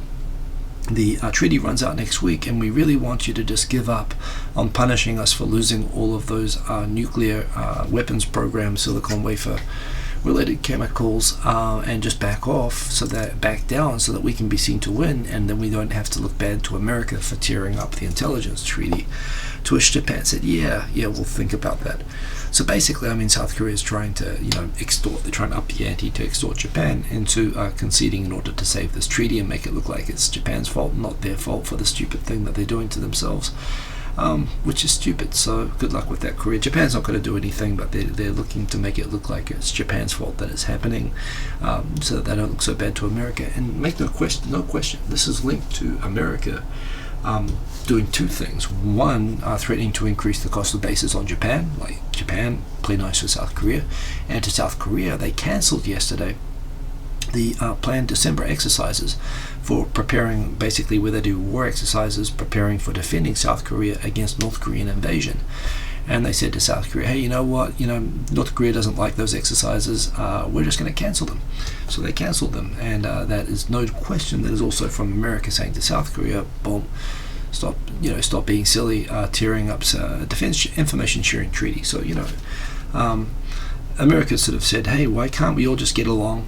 Speaker 1: the treaty runs out next week, and we really want you to just give up on punishing us for losing all of those nuclear weapons programs, silicon wafer related chemicals, and just back down so that we can be seen to win, and then we don't have to look bad to America for tearing up the intelligence treaty. To which Japan said, yeah, we'll think about that. So basically, South Korea is trying to, extort. They're trying to up the ante to extort Japan into conceding in order to save this treaty and make it look like it's Japan's fault, not their fault for the stupid thing that they're doing to themselves. Which is stupid. So good luck with that, Korea. Japan's not going to do anything, but they're looking to make it look like it's Japan's fault that it's happening, so that they don't look so bad to America. And make no question, this is linked to America doing two things. One, threatening to increase the cost of bases on Japan, like Japan, play nice with South Korea. And to South Korea, they cancelled yesterday the planned December exercises for preparing, basically where they do war exercises, preparing for defending South Korea against North Korean invasion. And they said to South Korea, hey, you know what, North Korea doesn't like those exercises, we're just going to cancel them. So they cancelled them, and that is no question, that is also from America saying to South Korea, boom, stop being silly, tearing up defense information sharing treaty. So America sort of said, hey, why can't we all just get along?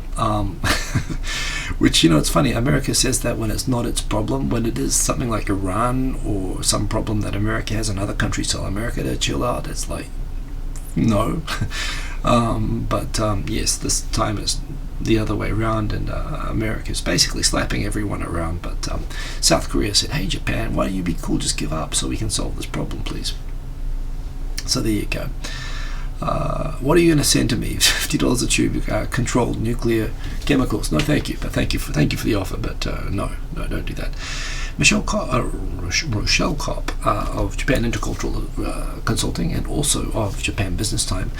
Speaker 1: Which, it's funny, America says that when it's not its problem. When it is something like Iran or some problem that America has and other countries tell America to chill out, it's like, no. Yes, this time it's the other way around, and America is basically slapping everyone around. But South Korea said, hey, Japan, why don't you be cool, just give up so we can solve this problem, please. So there you go. What are you going to send to me? $50 a tube, controlled nuclear chemicals. No, thank you. But thank you for the offer. But no, don't do that. Rochelle Kopp of Japan Intercultural Consulting, and also of Japan Business Time,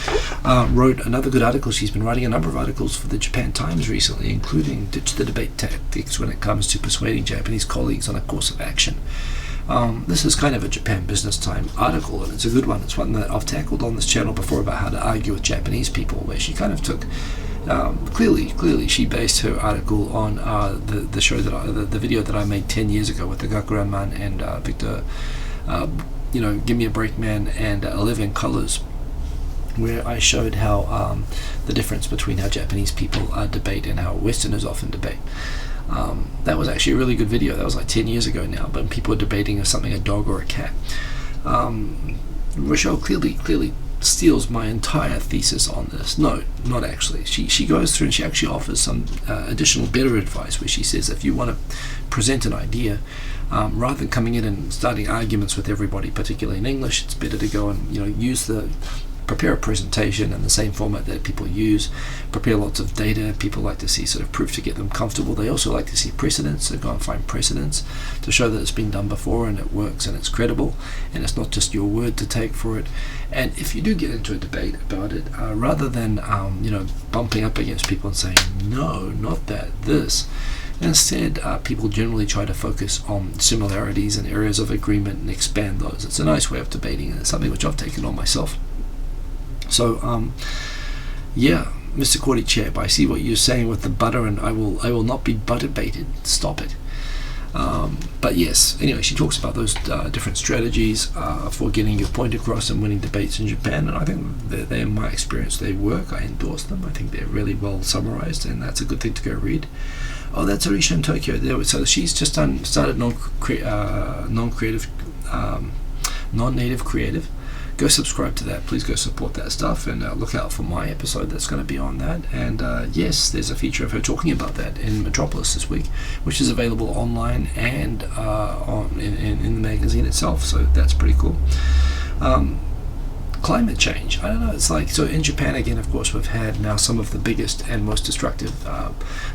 Speaker 1: wrote another good article. She's been writing a number of articles for the Japan Times recently, including Ditch the Debate Tactics when it comes to persuading Japanese colleagues on a course of action. This is kind of a Japan Business Time article, and it's a good one. It's one that I've tackled on this channel before about how to argue with Japanese people, where she kind of took clearly she based her article on the show the video that I made 10 years ago with the Gakuraman and Victor, Give Me a Break Man and 11 Colors, where I showed how the difference between how Japanese people debate and how Westerners often debate. That was actually a really good video. That was like 10 years ago now, but people are debating if something a dog or a cat. Rochelle clearly steals my entire thesis on this. No, not actually. She goes through and she actually offers some additional better advice, where she says if you want to present an idea, rather than coming in and starting arguments with everybody, particularly in English, it's better to go and use the prepare a presentation in the same format that people use, prepare lots of data. People like to see sort of proof to get them comfortable. They also like to see precedents, so go and find precedents to show that it's been done before and it works and it's credible and it's not just your word to take for it. And if you do get into a debate about it, rather than bumping up against people and saying no, not that, this, instead people generally try to focus on similarities and areas of agreement and expand those. It's a nice way of debating, and it's something which I've taken on myself. So Mr. Cordy Chap, I see what you're saying with the butter, and I will not be butter baited. Stop it. But yes, anyway, she talks about those different strategies for getting your point across and winning debates in Japan, and I think they, in my experience, they work. I endorse them. I think they're really well summarized, and that's a good thing to go read. Oh, that's Arisha in Tokyo. So she's just started non-native creative. Go subscribe to that. Please go support that stuff, and look out for my episode that's going to be on that. And yes, there's a feature of her talking about that in Metropolis this week, which is available online and in the magazine itself. So that's pretty cool. Climate change. I don't know. It's like, so in Japan again, of course, we've had now some of the biggest and most destructive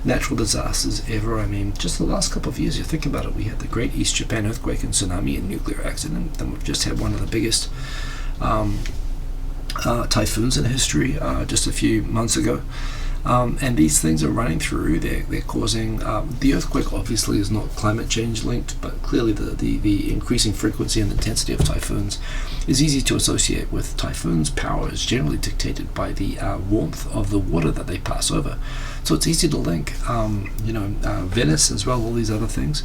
Speaker 1: natural disasters ever. I mean, just the last couple of years, you think about it, we had the Great East Japan earthquake and tsunami and nuclear accident. Then we've just had one of the biggest typhoons in history just a few months ago. And these things are running through. They're causing the earthquake obviously is not climate change linked, but clearly the increasing frequency and intensity of typhoons is easy to associate with typhoons. Power is generally dictated by the warmth of the water that they pass over, so it's easy to link. Venice as well, all these other things.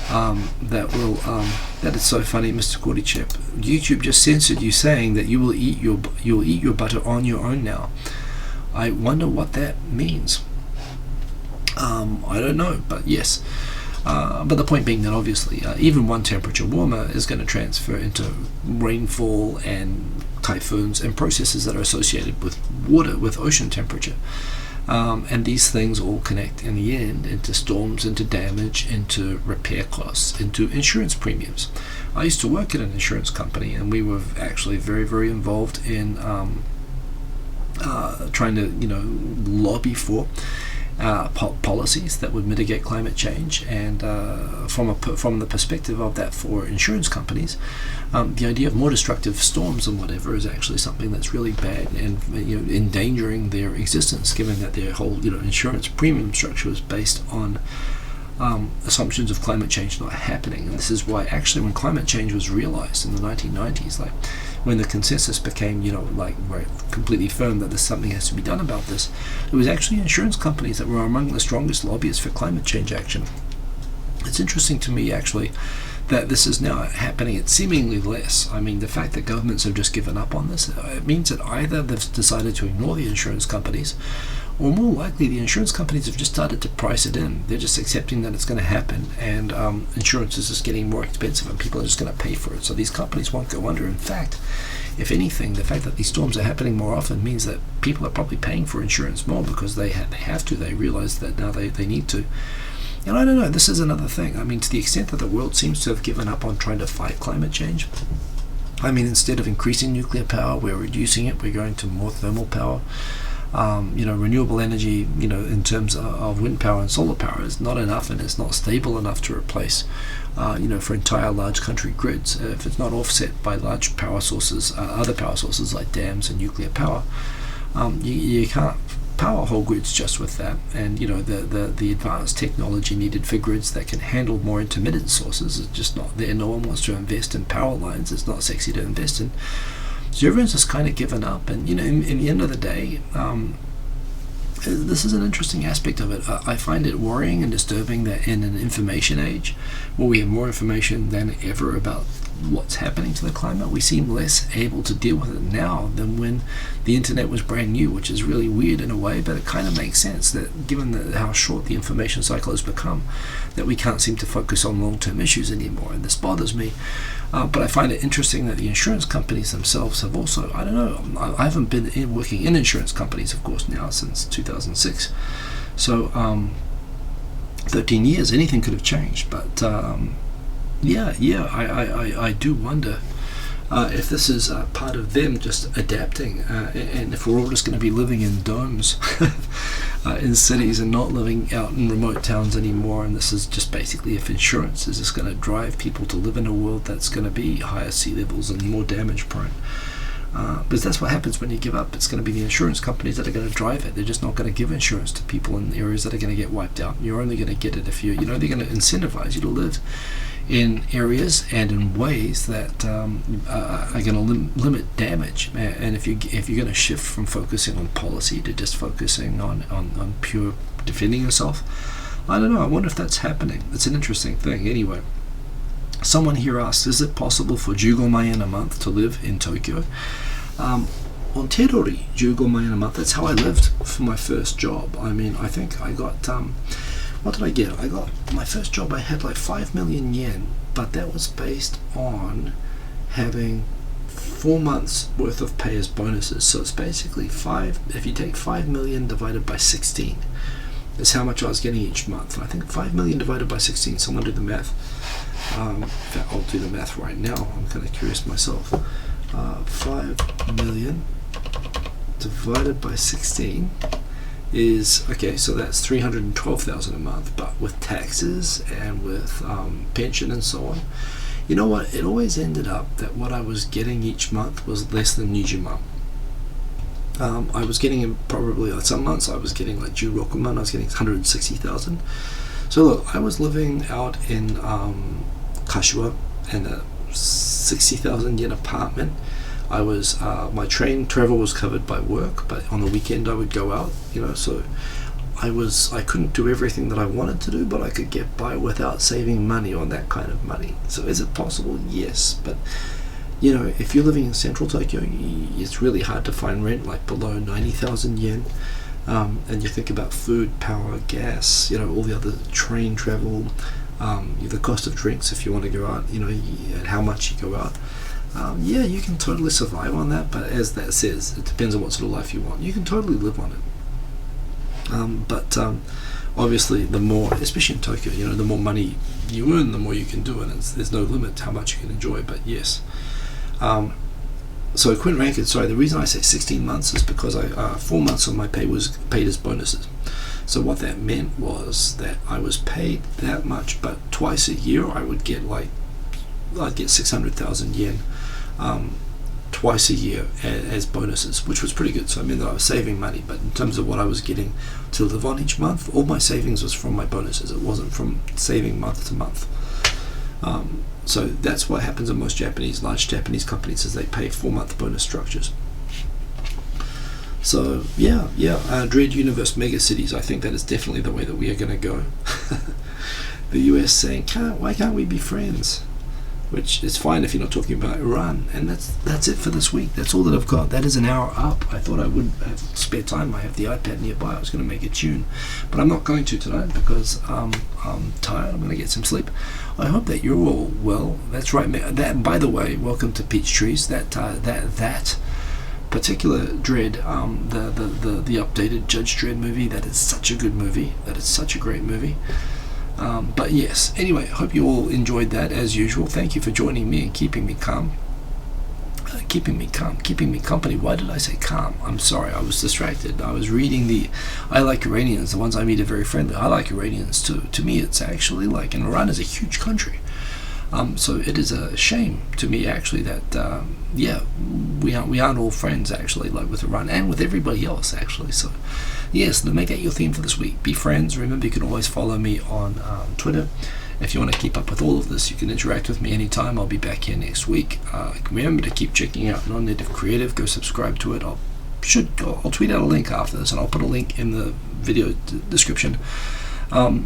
Speaker 1: That is so funny, Mr. Cordy Chip. YouTube just censored you saying that you will eat your butter on your own now. I wonder what that means. I don't know, but yes. But the point being that obviously even one temperature warmer is going to transfer into rainfall and typhoons and processes that are associated with water, with ocean temperature. And these things all connect in the end into storms, into damage, into repair costs, into insurance premiums. I used to work at an insurance company, and we were actually very, very involved in trying to lobby for policies that would mitigate climate change, and from the perspective of that for insurance companies, the idea of more destructive storms and whatever is actually something that's really bad and endangering their existence, given that their whole insurance premium structure is based on assumptions of climate change not happening. And this is why actually when climate change was realized in the 1990s, like when the consensus became completely firm that there's something has to be done about this, it was actually insurance companies that were among the strongest lobbyists for climate change action. It's interesting to me actually that this is now happening at seemingly less. I mean, the fact that governments have just given up on this, it means that either they've decided to ignore the insurance companies, or more likely the insurance companies have just started to price it in. They're just accepting that it's going to happen, and insurance is just getting more expensive and people are just going to pay for it. So these companies won't go under. In fact, if anything, the fact that these storms are happening more often means that people are probably paying for insurance more because they have to. They realize that now they need to. And I don't know, this is another thing. I mean, to the extent that the world seems to have given up on trying to fight climate change, I mean, instead of increasing nuclear power, we're reducing it. We're going to more thermal power. Renewable energy, in terms of wind power and solar power is not enough, and it's not stable enough to replace, for entire large country grids. If it's not offset by large power sources, other power sources like dams and nuclear power, you can't power whole grids just with that. And the advanced technology needed for grids that can handle more intermittent sources is just not there. No one wants to invest in power lines. It's not sexy to invest in. So everyone's just kind of given up, and in the end of the day, this is an interesting aspect of it. I find it worrying and disturbing that in an information age, where we have more information than ever about what's happening to the climate, we seem less able to deal with it now than when the internet was brand new, which is really weird in a way, but it kind of makes sense that given how short the information cycle has become, that we can't seem to focus on long-term issues anymore, and this bothers me. But I find it interesting that the insurance companies themselves have also, I don't know, I haven't been working in insurance companies, of course, now since 2006, so 13 years, anything could have changed, but I do wonder if this is part of them just adapting, and if we're all just going to be living in domes in cities and not living out in remote towns anymore, and this is just basically if insurance is just going to drive people to live in a world that's going to be higher sea levels and more damage prone. Because that's what happens when you give up. It's going to be the insurance companies that are going to drive it. They're just not going to give insurance to people in areas that are going to get wiped out. You're only going to get it if they're going to incentivize you to live in areas and in ways that are going to limit damage. And if you're going to shift from focusing on policy to just focusing on pure defending yourself, I don't know. I wonder if that's happening. It's an interesting thing. Anyway, someone here asks, is it possible for 15 yen a month to live in Tokyo? On Terori, 15 yen a month, that's how I lived for my first job. I mean, I think I got, what did I get? I got, my first job I had like 5 million yen, but that was based on having 4 months worth of pay as bonuses. So it's basically if you take 5 million divided by 16, that's how much I was getting each month. I think 5 million divided by 16, someone do the math. In fact, I'll do the math right now. I'm kind of curious myself. 5 million divided by 16 is, okay, so that's 312,000 a month, but with taxes and with pension and so on. You know what? It always ended up that what I was getting each month was less than Nijima. I was getting probably, some months I was getting like Jurokuman, I was getting 160,000. So look, I was living out in Kashiwa in a 60,000 yen apartment. I was my train travel was covered by work, but on the weekend I would go out, so I couldn't do everything that I wanted to do, but I could get by without saving money on that kind of money. So is it possible? Yes, but if you're living in central Tokyo, it's really hard to find rent like below 90,000 yen. And you think about food, power, gas, all the other train travel, the cost of drinks if you want to go out, and how much you go out. Yeah, you can totally survive on that, but as that says, it depends on what sort of life you want. You can totally live on it. But obviously, the more, especially in Tokyo, the more money you earn, the more you can do, and there's no limit to how much you can enjoy. But yes. So Quinn Rankin, sorry, the reason I say 16 months is because 4 months of my pay was paid as bonuses. So what that meant was that I was paid that much, but twice a year I'd get 600,000 yen twice a year as bonuses, which was pretty good. So I mean that I was saving money, but in terms of what I was getting to live on each month, all my savings was from my bonuses. It wasn't from saving month to month. So that's what happens in most large Japanese companies, is they pay 4-month bonus structures. So yeah, Dread Universe Mega Cities, I think that is definitely the way that we are going to go. The US saying, why can't we be friends? Which is fine if you're not talking about Iran. And that's it for this week. That's all that I've got. That is an hour up. I thought I would have spare time. I have the iPad nearby. I was going to make a tune, but I'm not going to tonight because I'm tired. I'm going to get some sleep. I hope that you're all well. That's right. That, by the way, welcome to Peach Trees. That particular Dredd, the updated Judge Dredd movie. That is such a good movie. That is such a great movie. But yes, anyway, hope you all enjoyed that as usual. Thank you for joining me and keeping me calm. Keeping me company. Why did I say calm? I'm sorry, I was distracted. I was reading I like Iranians. The ones I meet are very friendly. I like Iranians too. To me, it's actually like, and Iran is a huge country. So it is a shame to me actually that, we aren't all friends actually, like with Iran and with everybody else actually. So yes, make that your theme for this week. Be friends. Remember, you can always follow me on Twitter. If you want to keep up with all of this, you can interact with me anytime. I'll be back here next week. Remember to keep checking out Non-Native Creative. Go subscribe to it. I'll tweet out a link after this, and I'll put a link in the video description.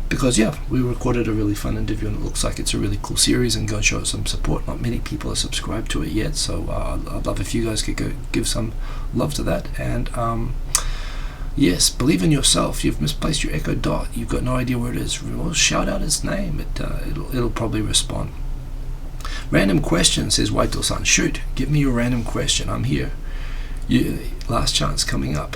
Speaker 1: Because we recorded a really fun interview, and it looks like it's a really cool series, and go show it some support. Not many people are subscribed to it yet, so I'd love if you guys could go give some love to that. And yes, believe in yourself. You've misplaced your Echo Dot. You've got no idea where it is. Well, shout out its name. It'll probably respond. Random question, says Waito-san. Shoot, give me your random question. I'm here. Last chance coming up.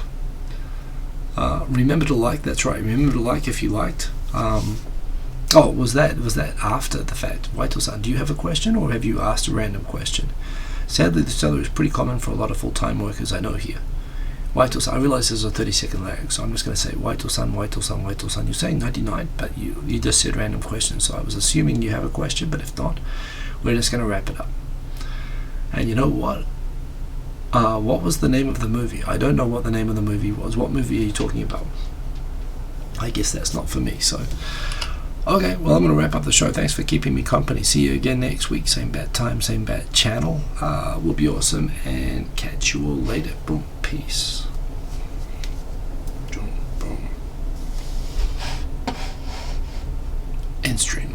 Speaker 1: Remember to like. That's right. Remember to like if you liked. Was that after the fact? Waito-san, do you have a question, or have you asked a random question? Sadly, the salary is pretty common for a lot of full-time workers I know here. Wait till sun. I realize there's a 30-second lag, so I'm just going to say wait till sun, wait till sun, wait till sun. You're saying 99, but you just said random questions, so I was assuming you have a question, but if not, we're just going to wrap it up. And you know what? What was the name of the movie? I don't know what the name of the movie was. What movie are you talking about? I guess that's not for me, so... Okay, well, I'm going to wrap up the show. Thanks for keeping me company. See you again next week. Same bad time, same bad channel. Will be awesome, and catch you all later. Boom. Peace. Boom. End stream.